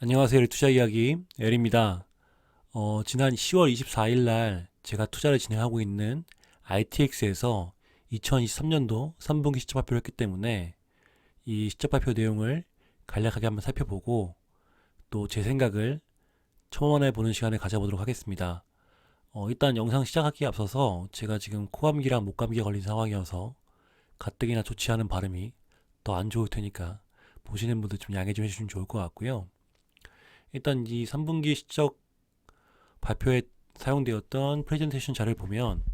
안녕하세요. 투자 이야기 엘입니다. 지난 10월 24일 날 제가 투자를 진행하고 있는 ITX에서 2023년도 3분기 실적 발표를 했기 때문에 이 실적 발표 내용을 간략하게 한번 살펴보고 또 제 생각을 첨언해 보는 시간을 가져보도록 하겠습니다. 일단 영상 시작하기에 앞서서 제가 지금 코감기랑 목감기에 걸린 상황이어서 가뜩이나 좋지 않은 발음이 더 안 좋을 테니까 보시는 분들 좀 양해 좀 해주시면 좋을 것 같고요. 일단 이 3분기 실적 발표에 사용되었던 프레젠테이션 자료를 보면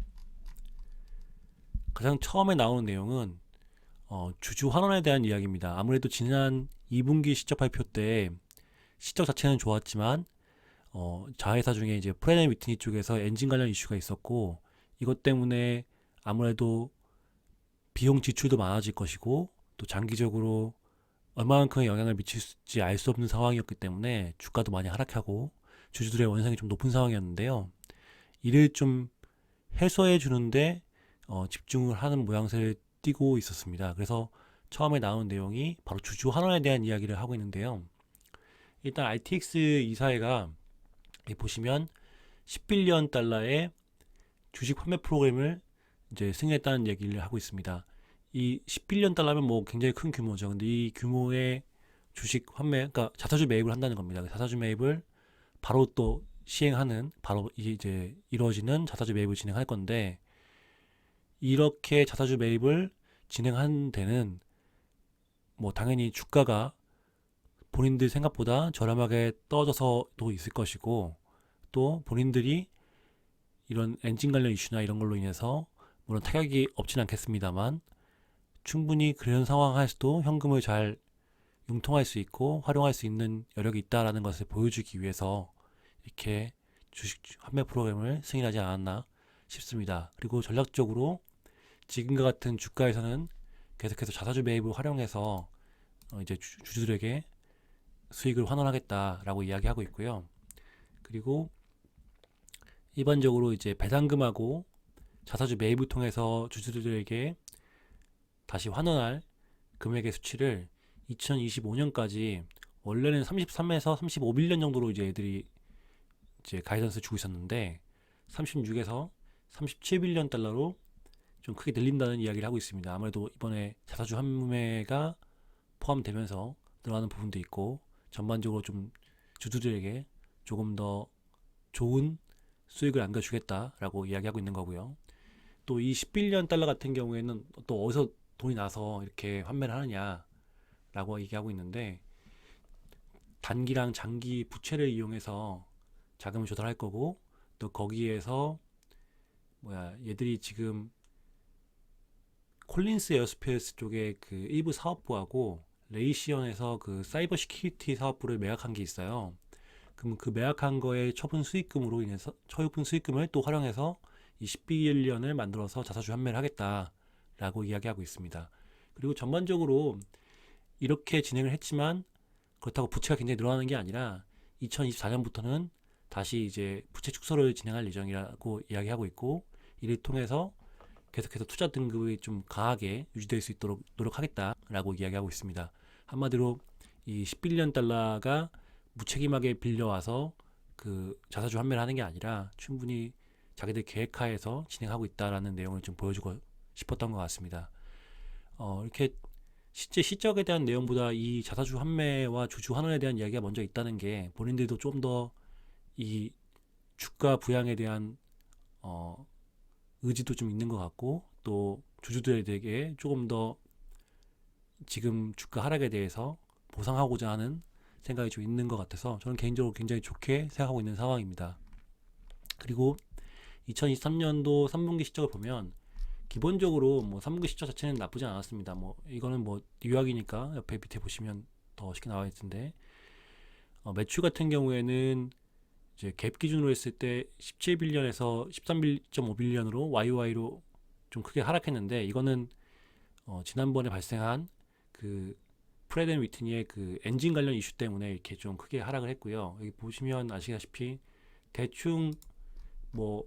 가장 처음에 나오는 내용은 주주 환원에 대한 이야기입니다. 아무래도 지난 2분기 실적 발표 때 실적 자체는 좋았지만 자회사 중에 이제 프레드 위트니 쪽에서 엔진 관련 이슈가 있었고 이것 때문에 아무래도 비용 지출도 많아질 것이고 또 장기적으로 얼마만큼의 영향을 미칠지 알 수 없는 상황이었기 때문에 주가도 많이 하락하고 주주들의 원성이 좀 높은 상황이었는데요. 이를 좀 해소해 주는데 집중을 하는 모양새를 띠고 있었습니다. 그래서 처음에 나온 내용이 바로 주주 환원에 대한 이야기를 하고 있는데요. 일단 ITX 이사회가 보시면 10빌리언 달러의 주식 판매 프로그램을 이제 승인했다는 얘기를 하고 있습니다. 이 10빌리언 달러면 뭐 굉장히 큰 규모죠. 근데 이 규모의 주식 환매, 그러니까 자사주 매입을 한다는 겁니다. 자사주 매입을 바로 또 시행하는, 바로 이제 이루어지는 자사주 매입을 진행할 건데, 이렇게 자사주 매입을 진행한 데는 뭐 당연히 주가가 본인들 생각보다 저렴하게 떨어져서도 있을 것이고, 또 본인들이 이런 엔진 관련 이슈나 이런 걸로 인해서 물론 타격이 없진 않겠습니다만 충분히 그런 상황 하에서도 현금을 잘 융통할 수 있고 활용할 수 있는 여력이 있다라는 것을 보여주기 위해서 이렇게 주식 환매 프로그램을 승인하지 않았나 싶습니다. 그리고 전략적으로 지금과 같은 주가에서는 계속해서 자사주 매입을 활용해서 이제 주주들에게 수익을 환원하겠다라고 이야기하고 있고요. 그리고 일반적으로 이제 배당금하고 자사주 매입을 통해서 주주들에게 다시 환원할 금액의 수치를 2025년까지 원래는 33에서 35빌리언 정도로 이제 애들이 이제 가이던스 주고 있었는데 36에서 37빌리언 달러로 좀 크게 늘린다는 이야기를 하고 있습니다. 아무래도 이번에 자사주 환매가 포함되면서 늘어나는 부분도 있고 전반적으로 좀 주주들에게 조금 더 좋은 수익을 안겨주겠다라고 이야기하고 있는 거고요. 또 이 10빌리언 달러 같은 경우에는 또 어디서 돈이 나서 이렇게 환매를 하느냐라고 얘기하고 있는데 단기랑 장기 부채를 이용해서 자금을 조달할 거고 또 거기에서 얘들이 지금 콜린스 에어스페이스 쪽에 그 일부 사업부하고 레이시언에서 그 사이버 시큐리티 사업부를 매각한 게 있어요. 그럼 그 매각한 거에 처분 수익금으로 인해서 처분 수익금을 또 활용해서 이 10빌리언을 만들어서 자사주 환매를 하겠다라고 이야기하고 있습니다. 그리고 전반적으로 이렇게 진행을 했지만 그렇다고 부채가 굉장히 늘어나는 게 아니라 2024년부터는 다시 이제 부채 축소를 진행할 예정이라고 이야기하고 있고 이를 통해서 계속해서 투자 등급이 좀 강하게 유지될 수 있도록 노력하겠다라고 이야기하고 있습니다. 한마디로 이 10빌리언 달러가 무책임하게 빌려와서 그 자사주 환매를 하는 게 아니라 충분히 자기들 계획하에서 진행하고 있다라는 내용을 좀 보여주고 싶었던 것 같습니다. 이렇게 실제 시적에 대한 내용보다 이 자사주 환매와 주주 환원에 대한 이야기가 먼저 있다는 게 본인들도 좀 더 이 주가 부양에 대한 의지도 좀 있는 것 같고 또 주주들에게 조금 더 지금 주가 하락에 대해서 보상하고자 하는 생각이 좀 있는 것 같아서 저는 개인적으로 굉장히 좋게 생각하고 있는 상황입니다. 그리고 2023년도 3분기 실적을 보면 기본적으로 뭐 3분기 실적 자체는 나쁘지 않았습니다. 뭐 이거는 뭐 요약이니까 옆에 밑에 보시면 더 쉽게 나와 있을 텐데 매출 같은 경우에는 이제 갭 기준으로 했을 때 17빌리언에서 13.5빌리언으로 YOY로 좀 크게 하락했는데 이거는 지난번에 발생한 그 프레드 앤 위트니의 그 엔진 관련 이슈 때문에 이렇게 좀 크게 하락을 했고요. 여기 보시면 아시다시피 대충 뭐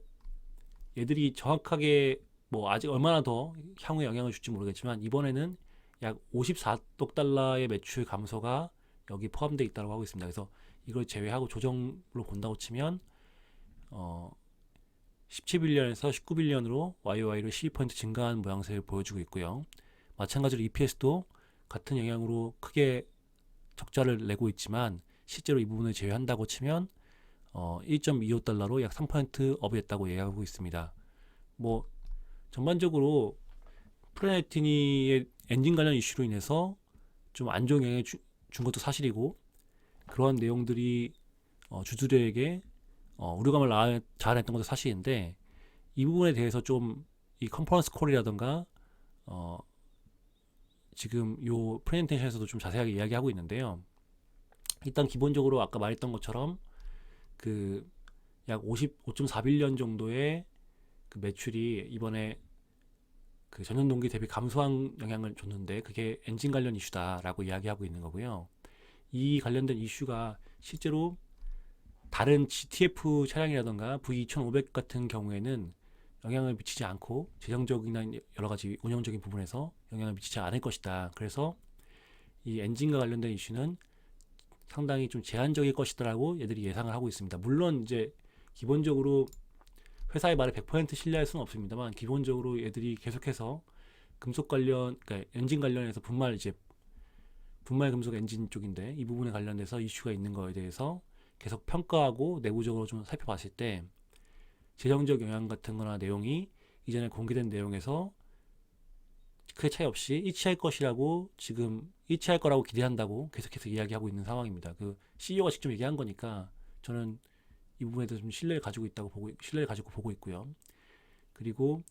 얘들이 정확하게 뭐 아직 얼마나 더 향후에 영향을 줄지 모르겠지만 이번에는 약 54억 달러의 매출 감소가 여기 포함되어 있다고 하고 있습니다. 그래서 이걸 제외하고 조정으로 본다고 치면 17빌리언에서 19빌리언으로 YOY로 12% 증가한 모양새를 보여주고 있고요. 마찬가지로 EPS도 같은 영향으로 크게 적자를 내고 있지만 실제로 이 부분을 제외한다고 치면 1.25달러로 약 3% 업이 됐다고 얘기하고 있습니다. 뭐 전반적으로 프레네티니의 엔진 관련 이슈로 인해서 좀 안 좋은 영향을 준 것도 사실이고, 그러한 내용들이 주주들에게 우려감을 자아냈던 것도 사실인데, 이 부분에 대해서 좀 이 컨퍼런스 콜이라던가 지금 요 프레젠테이션에서도 좀 자세하게 이야기하고 있는데요. 일단 기본적으로 아까 말했던 것처럼 그 약 5.4빌리언 정도의 그 매출이 이번에 그 전년 동기 대비 감소한 영향을 줬는데, 그게 엔진 관련 이슈다라고 이야기하고 있는 거고요. 이 관련된 이슈가 실제로 다른 GTF 차량이라던가 V2500 같은 경우에는 영향을 미치지 않고 재정적이나 여러 가지 운영적인 부분에서 영향을 미치지 않을 것이다. 그래서 이 엔진과 관련된 이슈는 상당히 좀 제한적일 것이다라고 얘들이 예상을 하고 있습니다. 물론 이제 기본적으로 회사의 말에 100% 신뢰할 수는 없습니다만, 기본적으로 얘들이 계속해서 금속 관련, 그러니까 엔진 관련해서 분말 금속 엔진 쪽인데, 이 부분에 관련돼서 이슈가 있는 거에 대해서 계속 평가하고 내부적으로 좀 살펴봤을 때 재정적 영향 같은 거나 내용이 이전에 공개된 내용에서 크게 차이 없이 일치할 것이라고, 지금 일치할 거라고 기대한다고 계속해서 이야기하고 있는 상황입니다. 그 CEO가 직접 얘기한 거니까 저는 이 부분에 대해서 좀 신뢰를 가지고 보고 있고요. 그리고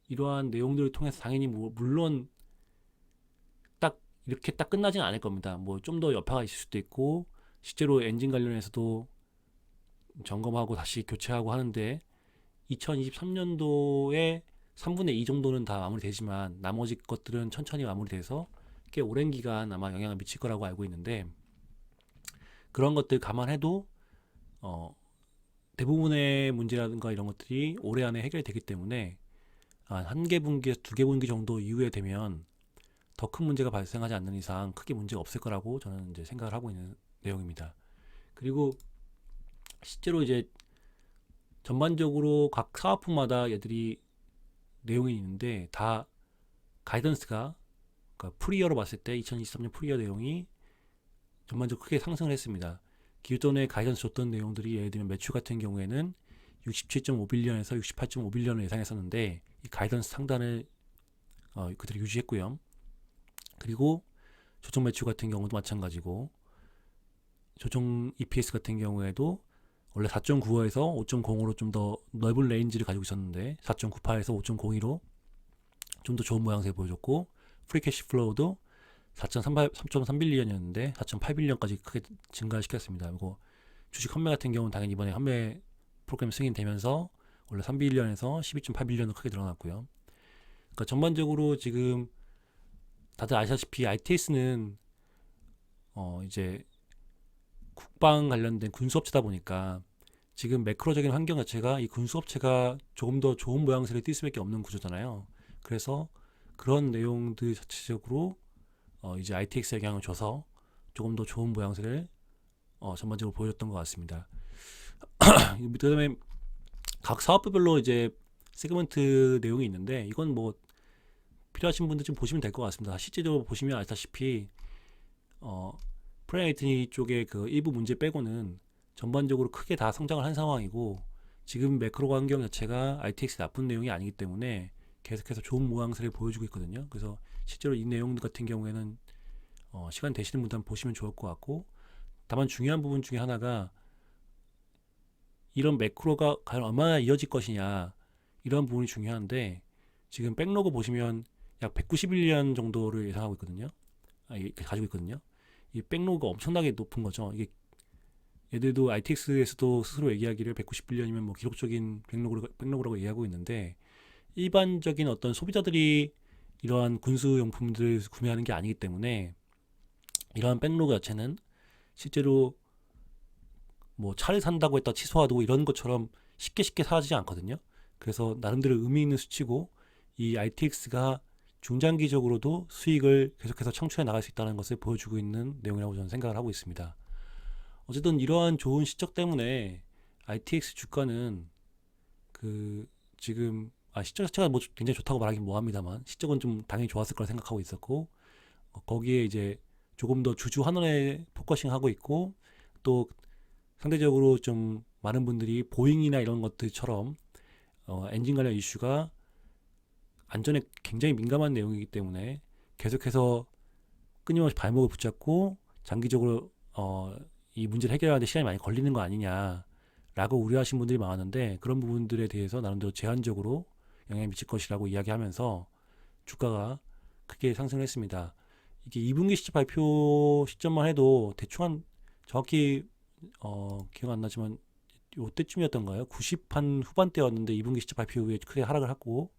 이러한 내용들을 통해서 당연히 물론 딱 이렇게 딱 끝나지는 않을 겁니다. 뭐 좀 더 여파가 있을 수도 있고, 실제로 엔진 관련해서도 점검하고 다시 교체하고 하는데 2023년도에 3분의 2 정도는 다 마무리되지만 나머지 것들은 천천히 마무리돼서 꽤 오랜 기간 아마 영향을 미칠 거라고 알고 있는데, 그런 것들 감안해도 대부분의 문제라든가 이런 것들이 올해 안에 해결이 되기 때문에 한 개 분기에서 두 개 분기 정도 이후에 되면 더 큰 문제가 발생하지 않는 이상 크게 문제가 없을 거라고 저는 이제 생각을 하고 있는 내용입니다. 그리고 실제로 이제 전반적으로 각 사업부마다 얘들이 내용이 있는데, 다 가이던스가, 그러니까 풀이어로 봤을 때 2023년 풀이어 내용이 전반적으로 크게 상승을 했습니다. 기존에 가이던스 줬던 내용들이 예를 들면 매출 같은 경우에는 67.5빌리언에서 68.5빌리언을 예상했었는데 이 가이던스 상단을 그대로 유지했고요. 그리고 조정 매출 같은 경우도 마찬가지고, 조정 EPS 같은 경우에도 원래 4.95에서 5.05로 좀 더 넓은 레인지를 가지고 있었는데 4.98에서 5.02로 좀 더 좋은 모양새 보여줬고, 프리캐시 플로우도 3.3빌리언이었는데 4.8빌리언까지 크게 증가를 시켰습니다. 그리고 주식 환매 같은 경우는 당연히 이번에 환매 프로그램 승인되면서 원래 3빌리언에서 12.8빌리언으로 크게 늘어났고요. 그러니까 전반적으로 지금 다들 아시다시피 ITS는 이제 국방 관련된 군수업체다 보니까 지금 매크로적인 환경 자체가 이 군수업체가 조금 더 좋은 모양새를 띌 수밖에 없는 구조잖아요. 그래서 그런 내용들 자체적으로 이제 ITX 영향을 줘서 조금 더 좋은 모양새를 전반적으로 보여줬던 것 같습니다. 그다음에 각 사업부별로 이제 세그먼트 내용이 있는데, 이건 뭐 필요하신 분들 좀 보시면 될 것 같습니다. 실제로 보시면 아시다시피 프레네이트니 쪽의 그 일부 문제 빼고는 전반적으로 크게 다 성장을 한 상황이고, 지금 매크로 환경 자체가 ITX 나쁜 내용이 아니기 때문에 계속해서 좋은 모양새를 보여주고 있거든요. 그래서 실제로 이 내용들 같은 경우에는 시간 되시는 분들 한번 보시면 좋을 것 같고, 다만 중요한 부분 중에 하나가 이런 매크로가 과연 얼마나 이어질 것이냐, 이런 부분이 중요한데, 지금 백로그 보시면 약 191년 정도를 예상하고 있거든요. 가지고 있거든요. 이 백로그가 엄청나게 높은 거죠. 이게 얘들도 ITX에서도 스스로 얘기하기를 190빌리언이면 뭐 기록적인 백로그라고 얘기하고 있는데, 일반적인 어떤 소비자들이 이러한 군수용품들을 구매하는 게 아니기 때문에 이러한 백로그 자체는 실제로 뭐 차를 산다고 했다 취소하고 이런 것처럼 쉽게 사라지지 않거든요. 그래서 나름대로 의미 있는 수치고, 이 ITX가 중장기적으로도 수익을 계속해서 창출해 나갈 수 있다는 것을 보여주고 있는 내용이라고 저는 생각을 하고 있습니다. 어쨌든 이러한 좋은 실적 때문에 ITX 주가는 그 지금 실적 자체가 뭐 굉장히 좋다고 말하긴 뭐합니다만 실적은 좀 당연히 좋았을 거라 생각하고 있었고, 거기에 이제 조금 더 주주 환원에 포커싱 하고 있고, 또 상대적으로 좀 많은 분들이 보잉이나 이런 것들처럼 엔진 관련 이슈가 안전에 굉장히 민감한 내용이기 때문에 계속해서 끊임없이 발목을 붙잡고 장기적으로 이 문제를 해결하는데 시간이 많이 걸리는 거 아니냐라고 우려하신 분들이 많았는데, 그런 부분들에 대해서 나름대로 제한적으로 영향을 미칠 것이라고 이야기하면서 주가가 크게 상승을 했습니다. 이게 2분기 실적 발표 시점만 해도 대충 한 정확히 기억 안 나지만 요때쯤이었던가요? 90한 후반대였는데 2분기 실적 발표 후에 크게 하락을 하고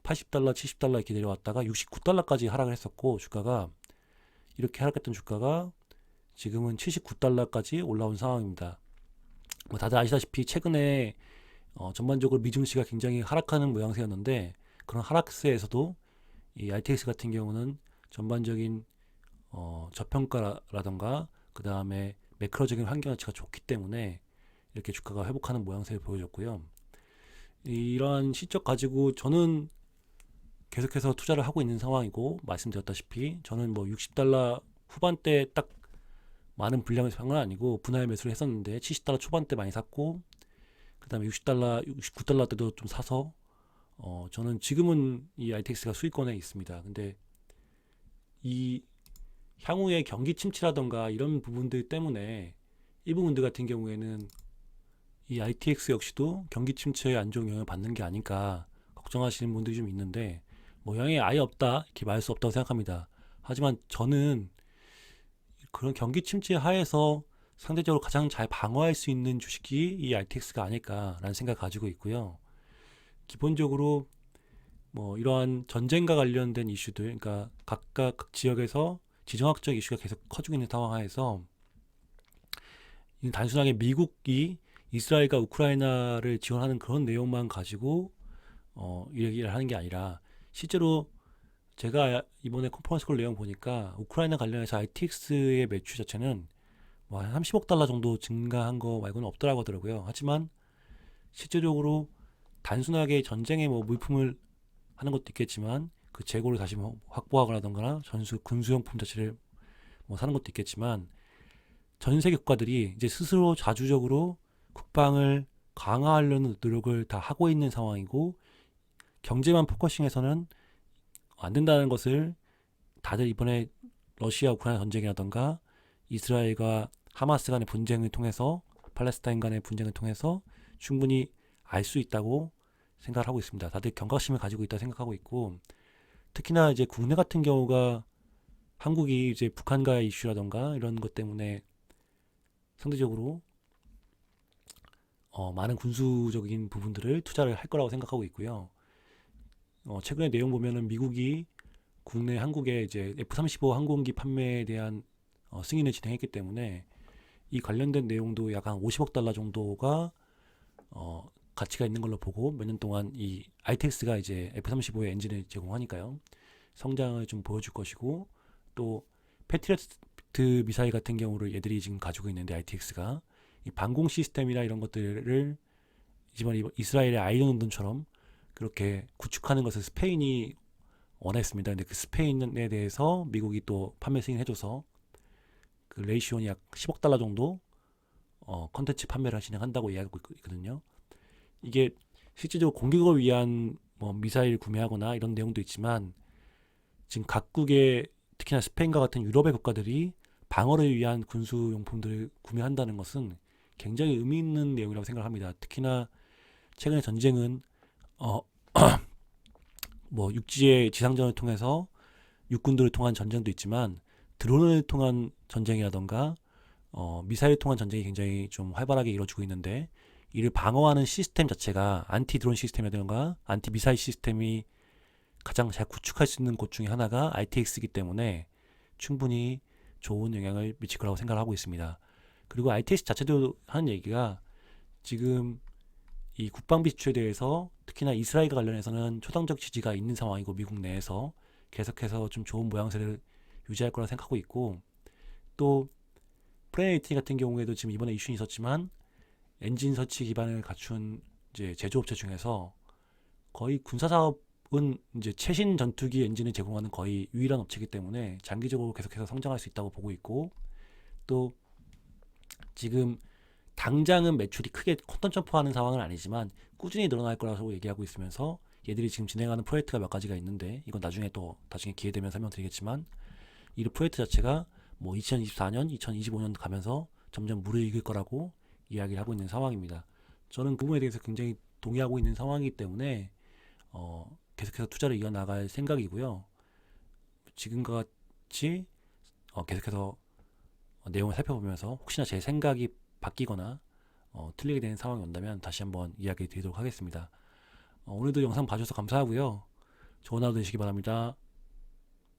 $80, $70 이렇게 내려왔다가 $69까지 하락을 했었고, 주가가 이렇게 하락했던 주가가 지금은 $79까지 올라온 상황입니다. 뭐 다들 아시다시피 최근에 전반적으로 미증시가 굉장히 하락하는 모양새였는데, 그런 하락세에서도 이 RTX 같은 경우는 전반적인 저평가라던가 그 다음에 매크로적인 환경 자체가 좋기 때문에 이렇게 주가가 회복하는 모양새를 보여줬고요. 이러한 실적 가지고 저는 계속해서 투자를 하고 있는 상황이고, 말씀드렸다시피 저는 뭐 $60 후반대 딱 많은 분량을 산 건 아니고 분할 매수를 했었는데 $70 초반대 많이 샀고, 그 다음에 $60, $69 때도 좀 사서 저는 지금은 이 ITX가 수익권에 있습니다. 근데 이 향후의 경기 침체라던가 이런 부분들 때문에 이 부분들 같은 경우에는 이 ITX 역시도 경기 침체에 안 좋은 영향을 받는 게 아닐까 걱정하시는 분들이 좀 있는데, 뭐 영향이 아예 없다 이렇게 말할 수 없다고 생각합니다. 하지만 저는 그런 경기 침체 하에서 상대적으로 가장 잘 방어할 수 있는 주식이 이 RTX가 아닐까라는 생각을 가지고 있고요. 기본적으로 뭐 이러한 전쟁과 관련된 이슈들, 그러니까 각각 지역에서 지정학적 이슈가 계속 커지고 있는 상황 하에서 단순하게 미국이 이스라엘과 우크라이나를 지원하는 그런 내용만 가지고 얘기를 하는 게 아니라, 실제로 제가 이번에 컨퍼런스 콜 내용 보니까 우크라이나 관련해서 ITX의 매출 자체는 뭐 한 $30억 정도 증가한 거 말고는 없더라고 하더라고요. 하지만 실제적으로 단순하게 전쟁에 뭐 물품을 하는 것도 있겠지만 그 재고를 다시 뭐 확보하거나던가 전수 군수용품 자체를 뭐 사는 것도 있겠지만, 전 세계 국가들이 이제 스스로 자주적으로 국방을 강화하려는 노력을 다 하고 있는 상황이고, 경제만 포커싱해서는 안 된다는 것을 다들 이번에 러시아 우크라이나 전쟁이라던가 이스라엘과 하마스 간의 분쟁을 통해서, 팔레스타인 간의 분쟁을 통해서 충분히 알 수 있다고 생각을 하고 있습니다. 다들 경각심을 가지고 있다 생각하고 있고, 특히나 이제 국내 같은 경우가 한국이 이제 북한과의 이슈라던가 이런 것 때문에 상대적으로 많은 군수적인 부분들을 투자를 할 거라고 생각하고 있고요. 최근에 내용 보면은 미국이 국내 한국에 이제 F-35 항공기 판매에 대한 승인을 진행했기 때문에 이 관련된 내용도 약 한 $50억 정도가 가치가 있는 걸로 보고, 몇 년 동안 이 ITX가 이제 F-35의 엔진을 제공하니까요, 성장을 좀 보여줄 것이고, 또 패트리어트 미사일 같은 경우를 얘들이 지금 가지고 있는데 ITX가 이 방공 시스템이나 이런 것들을 이번 이스라엘의 아이언돔처럼 그렇게 구축하는 것을 스페인이 원했습니다. 근데 그 스페인에 대해서 미국이 또 판매 승인해줘서 그 레이시온이 약 $10억 정도 컨텐츠 판매를 진행한다고 이야기하고 있거든요. 이게 실질적으로 공격을 위한 뭐 미사일 구매하거나 이런 내용도 있지만, 지금 각국의 특히나 스페인과 같은 유럽의 국가들이 방어를 위한 군수용품들을 구매한다는 것은 굉장히 의미 있는 내용이라고 생각합니다. 특히나 최근의 전쟁은 뭐 육지의 지상전을 통해서 육군들을 통한 전쟁도 있지만, 드론을 통한 전쟁이라던가 미사일을 통한 전쟁이 굉장히 좀 활발하게 이루어지고 있는데, 이를 방어하는 시스템 자체가 안티 드론 시스템이라던가 안티 미사일 시스템이 가장 잘 구축할 수 있는 곳 중에 하나가 ITX이기 때문에 충분히 좋은 영향을 미칠 거라고 생각을 하고 있습니다. 그리고 ITX 자체도 하는 얘기가, 지금 이 국방비 지출에 대해서 특히나 이스라엘과 관련해서는 초당적 지지가 있는 상황이고 미국 내에서 계속해서 좀 좋은 모양새를 유지할 거라 생각하고 있고 또 프레이티 같은 경우에도 지금 이번에 이슈는 있었지만 엔진 설치 기반을 갖춘 이제 제조업체 중에서 거의 군사 사업은 이제 최신 전투기 엔진을 제공하는 거의 유일한 업체이기 때문에 장기적으로 계속해서 성장할 수 있다고 보고 있고 또 지금 당장은 매출이 크게 콘턴 점프하는 상황은 아니지만 꾸준히 늘어날 거라고 얘기하고 있으면서 얘들이 지금 진행하는 프로젝트가 몇 가지가 있는데 이건 나중에 기회 되면 설명드리겠지만 이 프로젝트 자체가 뭐 2024년, 2025년 가면서 점점 무르익을 거라고 이야기를 하고 있는 상황입니다. 저는 그 부분에 대해서 굉장히 동의하고 있는 상황이기 때문에 계속해서 투자를 이어나갈 생각이고요. 지금과 같이 계속해서 내용을 살펴보면서 혹시나 제 생각이 바뀌거나 틀리게 되는 상황이 온다면 다시 한번 이야기 드리도록 하겠습니다. 오늘도 영상 봐주셔서 감사하고요. 좋은 하루 되시기 바랍니다.